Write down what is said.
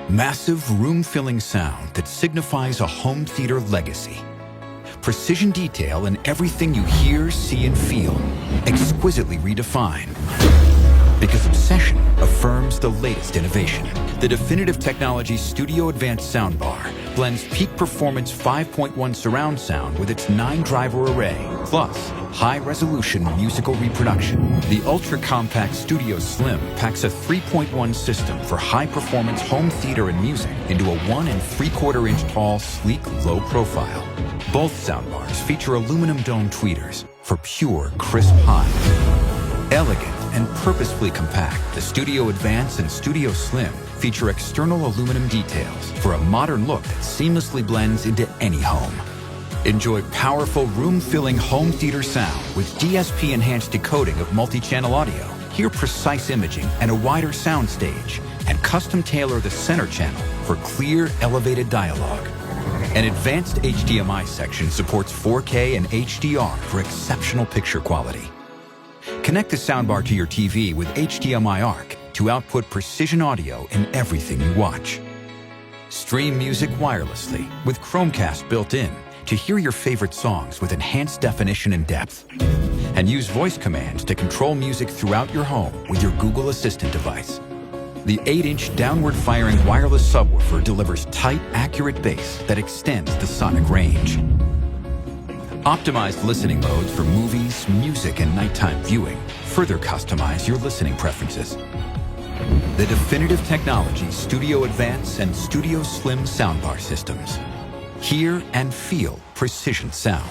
Massive, room-filling sound that signifies a home theater legacy. Precision detail in everything you hear, see, and feel, exquisitely redefined. Because obsession affirms the latest innovation. The Definitive Technology Studio Advanced Soundbar blends peak performance 5.1 surround sound with its 9-driver array, plus high-resolution musical reproduction. The ultra-compact Studio Slim packs a 3.1 system for high-performance home theater and music into a 1 3/4-inch tall, sleek, low profile. Both soundbars feature aluminum dome tweeters for pure, crisp highs. Elegant and purposefully compact, the Studio Advance and Studio Slim feature external aluminum details for a modern look that seamlessly blends into any home. Enjoy powerful, room-filling home theater sound with DSP-enhanced decoding of multi-channel audio. Hear precise imaging and a wider sound stage, and custom tailor the center channel for clear, elevated dialogue. An advanced HDMI section supports 4K and HDR for exceptional picture quality. Connect the soundbar to your TV with HDMI ARC to output precision audio in everything you watch. Stream music wirelessly with Chromecast built in to hear your favorite songs with enhanced definition and depth. And use voice commands to control music throughout your home with your Google Assistant device. The 8-inch downward-firing wireless subwoofer delivers tight, accurate bass that extends the sonic range. Optimized listening modes for movies, music, and nighttime viewing further customize your listening preferences. The Definitive Technology Studio Advance and Studio Slim soundbar systems. Hear and feel precision sound.